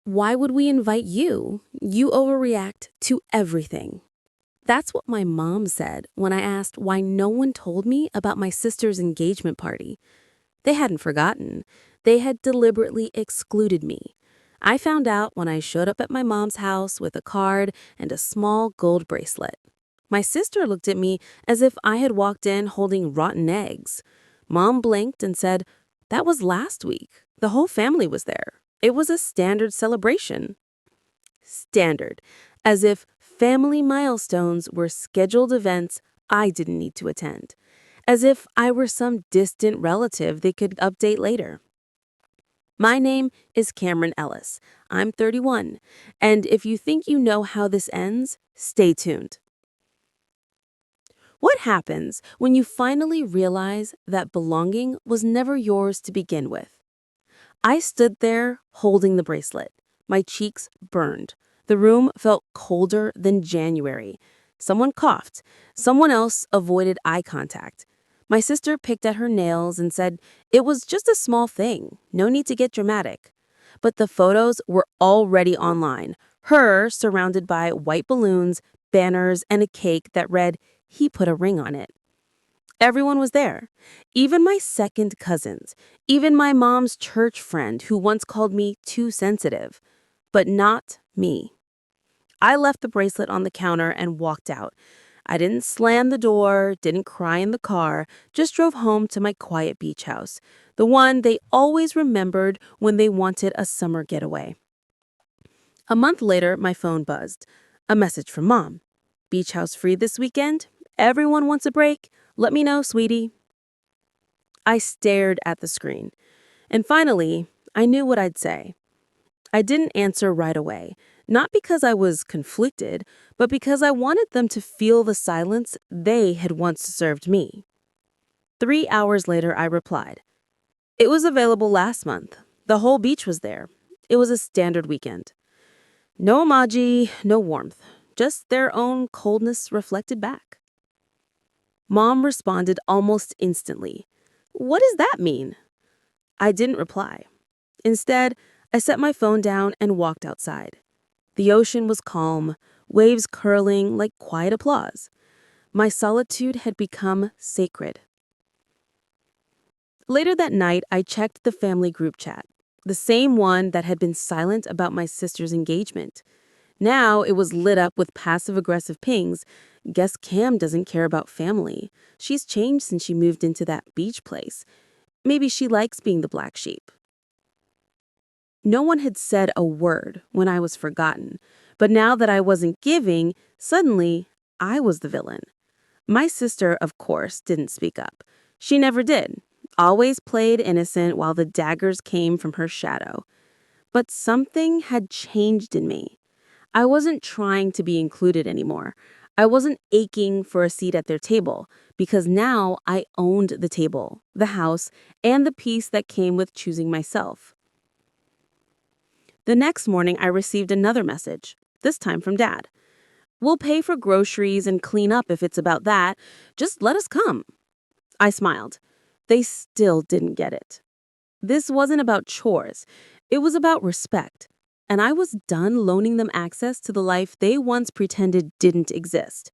Why would we invite you? You overreact to everything. That's what my mom said when I asked why no one told me about my sister's engagement party. They hadn't forgotten. They had deliberately excluded me. I found out when I showed up at my mom's house with a card and a small gold bracelet. My sister looked at me as if I had walked in holding rotten eggs. Mom blinked and said, "That was last week. The whole family was there. It was a standard celebration." Standard, as if family milestones were scheduled events I didn't need to attend, as if I were some distant relative they could update later. My name is Cameron Ellis. I'm 31, and if you think you know how this ends, stay tuned. What happens when you finally realize that belonging was never yours to begin with? I stood there holding the bracelet. My cheeks burned. The room felt colder than January. Someone coughed. Someone else avoided eye contact. My sister picked at her nails and said it was just a small thing. No need to get dramatic. But the photos were already online. Her surrounded by white balloons, banners, and a cake that read, "He put a ring on it." Everyone was there. Even my second cousins. Even my mom's church friend who once called me too sensitive. But not me. I left the bracelet on the counter and walked out. I didn't slam the door, didn't cry in the car, just drove home to my quiet beach house, the one they always remembered when they wanted a summer getaway. A month later, my phone buzzed. A message from Mom. "Beach house free this weekend? Everyone wants a break? Let me know, sweetie." I stared at the screen. And finally, I knew what I'd say. I didn't answer right away, not because I was conflicted, but because I wanted them to feel the silence they had once served me. 3 hours later, I replied. "It was available last month. The whole beach was there. It was a standard weekend." No emoji, no warmth, just their own coldness reflected back. Mom responded almost instantly. "What does that mean?" I didn't reply. Instead, I set my phone down and walked outside. The ocean was calm, waves curling like quiet applause. My solitude had become sacred. Later that night, I checked the family group chat, the same one that had been silent about my sister's engagement. Now it was lit up with passive-aggressive pings. "Guess Cam doesn't care about family. She's changed since she moved into that beach place. Maybe she likes being the black sheep." No one had said a word when I was forgotten, but now that I wasn't giving, suddenly I was the villain. My sister, of course, didn't speak up. She never did. Always played innocent while the daggers came from her shadow. But something had changed in me. I wasn't trying to be included anymore. I wasn't aching for a seat at their table, because now I owned the table, the house, and the peace that came with choosing myself. The next morning, I received another message, this time from Dad. "We'll pay for groceries and clean up if it's about that. Just let us come." I smiled. They still didn't get it. This wasn't about chores. It was about respect. And I was done loaning them access to the life they once pretended didn't exist.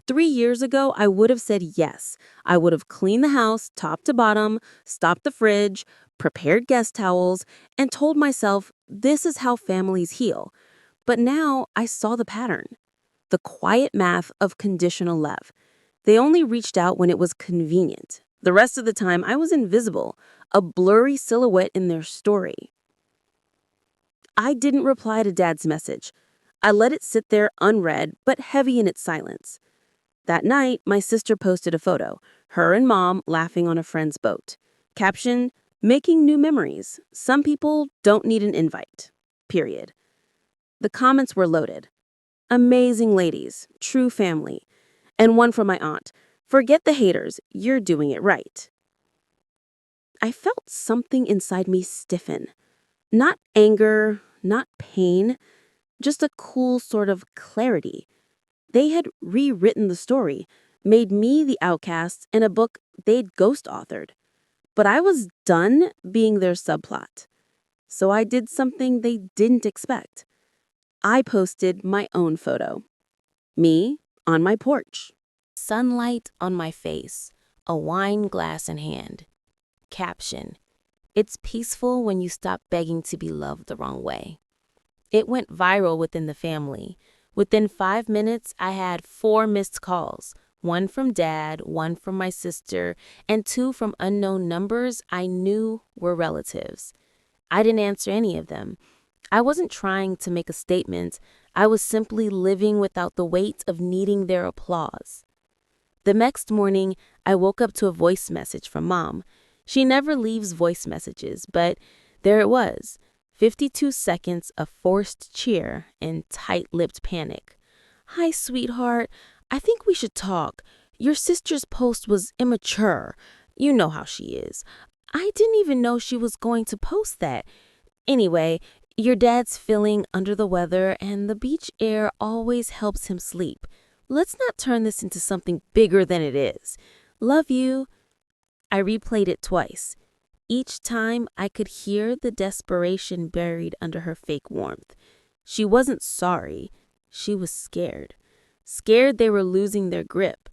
3 years ago, I would have said yes. I would have cleaned the house top to bottom, stopped the fridge, prepared guest towels, and told myself this is how families heal. But now I saw the pattern. The quiet math of conditional love. They only reached out when it was convenient. The rest of the time, I was invisible, a blurry silhouette in their story. I didn't reply to Dad's message. I let it sit there unread, but heavy in its silence. That night, my sister posted a photo, her and Mom laughing on a friend's boat. Caption, "Making new memories. Some people don't need an invite." Period. The comments were loaded. "Amazing ladies, true family." And one from my aunt, "Forget the haters, you're doing it right." I felt something inside me stiffen. Not anger, not pain, just a cool sort of clarity. They had rewritten the story, made me the outcast in a book they'd ghost authored. But I was done being their subplot. So I did something they didn't expect. I posted my own photo. Me on my porch. Sunlight on my face, a wine glass in hand. Caption: It's peaceful when you stop begging to be loved the wrong way. It went viral within the family. Within 5 minutes, I had 4 missed calls, one from dad, one from my sister, and 2 from unknown numbers I knew were relatives. I didn't answer any of them. I wasn't trying to make a statement. I was simply living without the weight of needing their applause. The next morning, I woke up to a voice message from Mom. She never leaves voice messages, but there it was. 52 seconds of forced cheer and tight-lipped panic. "Hi, sweetheart. I think we should talk. Your sister's post was immature. You know how she is. I didn't even know she was going to post that. Anyway, your dad's feeling under the weather and the beach air always helps him sleep. Let's not turn this into something bigger than it is. Love you." I replayed it twice. Each time I could hear the desperation buried under her fake warmth. She wasn't sorry. She was scared. Scared they were losing their grip.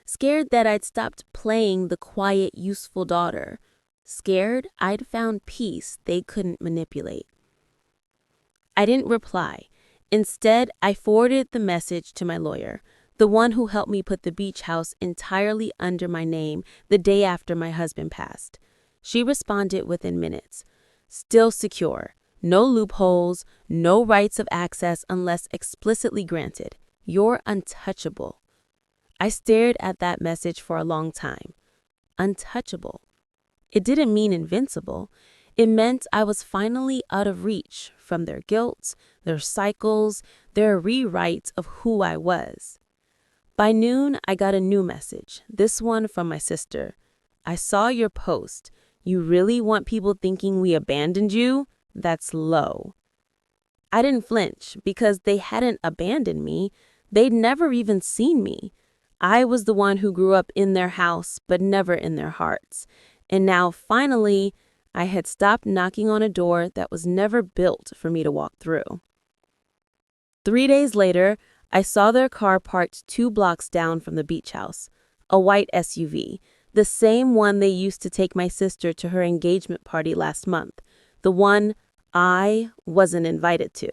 Scared that I'd stopped playing the quiet, useful daughter. Scared I'd found peace they couldn't manipulate. I didn't reply. Instead, I forwarded the message to my lawyer, the one who helped me put the beach house entirely under my name the day after my husband passed. She responded within minutes. "Still secure. No loopholes, no rights of access unless explicitly granted. You're untouchable." I stared at that message for a long time. Untouchable. It didn't mean invincible. It meant I was finally out of reach from their guilt, their cycles, their rewrite of who I was. By noon, I got a new message, this one from my sister. "I saw your post. You really want people thinking we abandoned you? That's low." I didn't flinch because they hadn't abandoned me. They'd never even seen me. I was the one who grew up in their house, but never in their hearts. And now, finally, I had stopped knocking on a door that was never built for me to walk through. 3 days later, I saw their car parked 2 blocks down from the beach house, a white SUV, the same one they used to take my sister to her engagement party last month, the one I wasn't invited to.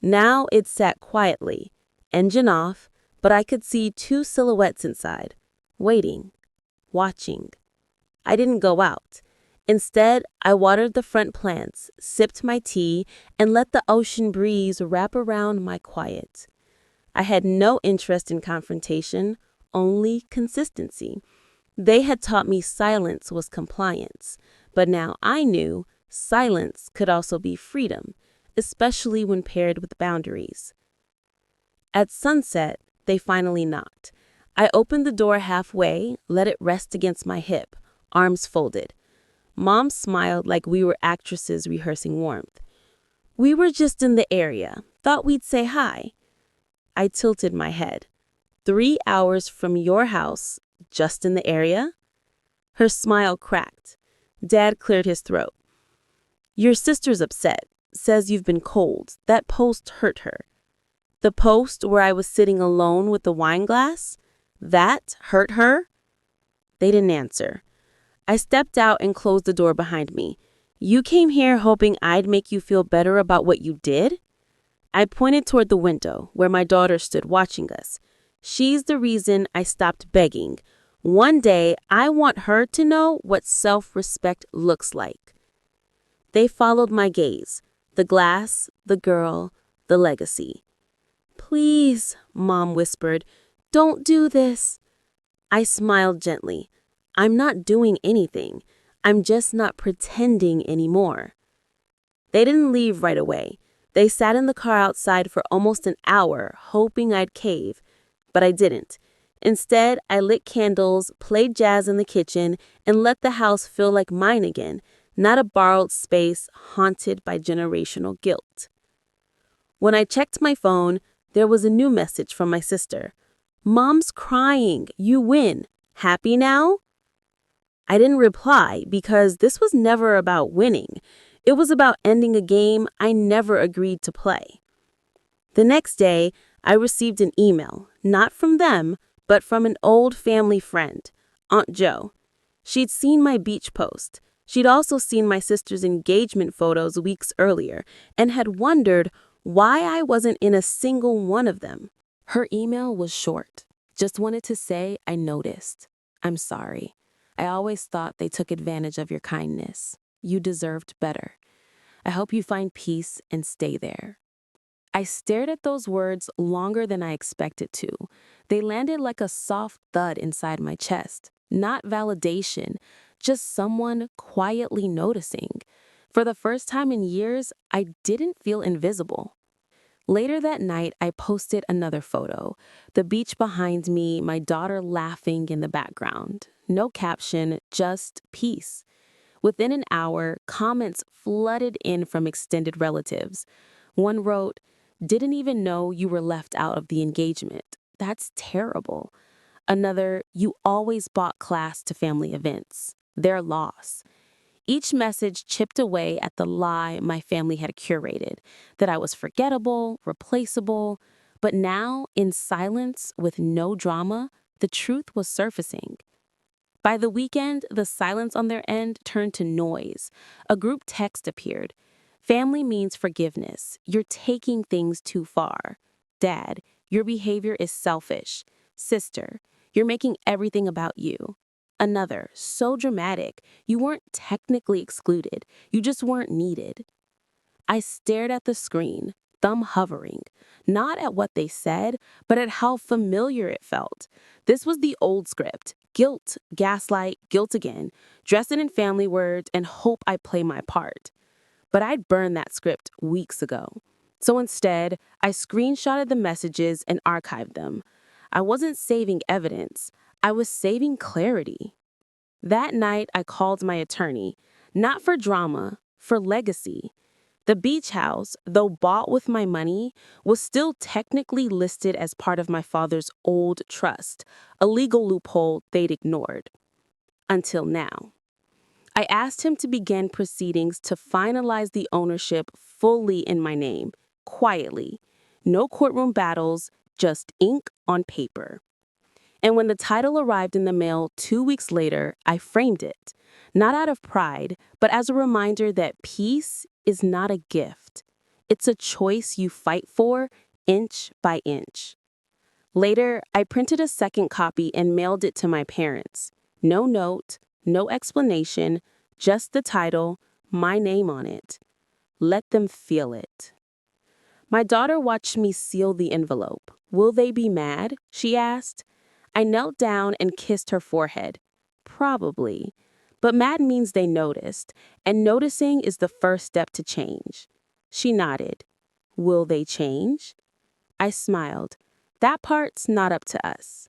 Now it sat quietly, engine off, but I could see 2 silhouettes inside, waiting, watching. I didn't go out. Instead, I watered the front plants, sipped my tea, and let the ocean breeze wrap around my quiet. I had no interest in confrontation, only consistency. They had taught me silence was compliance, but now I knew silence could also be freedom, especially when paired with boundaries. At sunset, they finally knocked. I opened the door halfway, let it rest against my hip, arms folded. Mom smiled like we were actresses rehearsing warmth. "We were just in the area. Thought we'd say hi." I tilted my head. 3 hours from your house, just in the area? Her smile cracked. Dad cleared his throat. "Your sister's upset. Says you've been cold. That post hurt her." "The post where I was sitting alone with the wine glass? That hurt her?" They didn't answer. I stepped out and closed the door behind me. "You came here hoping I'd make you feel better about what you did?" I pointed toward the window where my daughter stood watching us. "She's the reason I stopped begging. One day, I want her to know what self-respect looks like." They followed my gaze. The glass, the girl, the legacy. "Please," Mom whispered, "don't do this." I smiled gently. "I'm not doing anything. I'm just not pretending anymore." They didn't leave right away. They sat in the car outside for almost an hour, hoping I'd cave. But I didn't. Instead, I lit candles, played jazz in the kitchen, and let the house feel like mine again, not a borrowed space haunted by generational guilt. When I checked my phone, there was a new message from my sister. "Mom's crying. You win. Happy now?" I didn't reply because this was never about winning. It was about ending a game I never agreed to play. The next day, I received an email, not from them, but from an old family friend, Aunt Jo. She'd seen my beach post. She'd also seen my sister's engagement photos weeks earlier and had wondered why I wasn't in a single one of them. Her email was short. Just wanted to say I noticed. I'm sorry. I always thought they took advantage of your kindness. You deserved better. I hope you find peace and stay there. I stared at those words longer than I expected to. They landed like a soft thud inside my chest. Not validation, just someone quietly noticing. For the first time in years, I didn't feel invisible. Later that night, I posted another photo. The beach behind me, my daughter laughing in the background. No caption, just peace. Within an hour, comments flooded in from extended relatives. One wrote, "Didn't even know you were left out of the engagement. That's terrible." Another, "You always bought class to family events. Their loss." Each message chipped away at the lie my family had curated, that I was forgettable, replaceable. But now, in silence, with no drama, the truth was surfacing. By the weekend, the silence on their end turned to noise. A group text appeared. "Family means forgiveness. You're taking things too far." "Dad, your behavior is selfish." "Sister, you're making everything about you." Another, so dramatic. "You weren't technically excluded. You just weren't needed." I stared at the screen, thumb hovering, not at what they said, but at how familiar it felt. This was the old script: guilt, gaslight, guilt again, dress it in family words, and hope I play my part. But I'd burned that script weeks ago. So instead, I screenshotted the messages and archived them. I wasn't saving evidence, I was saving clarity. That night, I called my attorney, not for drama, for legacy. The beach house, though bought with my money, was still technically listed as part of my father's old trust, a legal loophole they'd ignored. Until now. I asked him to begin proceedings to finalize the ownership fully in my name, quietly. No courtroom battles, just ink on paper. And when the title arrived in the mail 2 weeks later, I framed it, not out of pride, but as a reminder that peace is not a gift. It's a choice you fight for, inch by inch. Later, I printed a second copy and mailed it to my parents. No note, no explanation, just the title, my name on it. Let them feel it. My daughter watched me seal the envelope. "Will they be mad?" she asked. I knelt down and kissed her forehead. Probably. But mad means they noticed, and noticing is the first step to change. She nodded. "Will they change?" I smiled. "That part's not up to us."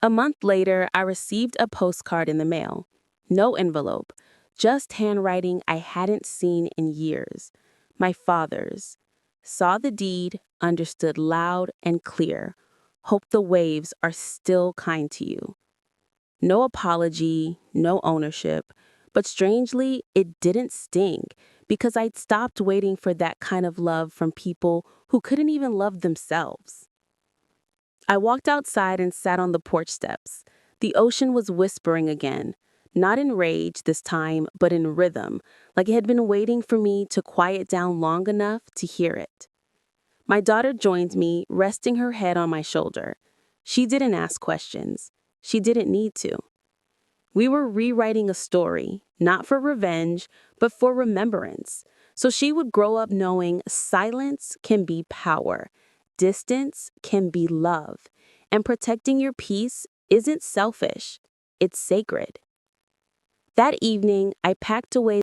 A month later, I received a postcard in the mail. No envelope, just handwriting I hadn't seen in years. My father's. Saw the deed, understood loud and clear. Hope the waves are still kind to you. No apology, no ownership, but strangely, it didn't sting because I'd stopped waiting for that kind of love from people who couldn't even love themselves. I walked outside and sat on the porch steps. The ocean was whispering again, not in rage this time, but in rhythm, like it had been waiting for me to quiet down long enough to hear it. My daughter joined me, resting her head on my shoulder. She didn't ask questions. She didn't need to. We were rewriting a story, not for revenge, but for remembrance. So she would grow up knowing silence can be power, distance can be love, and protecting your peace isn't selfish, it's sacred. That evening, I packed away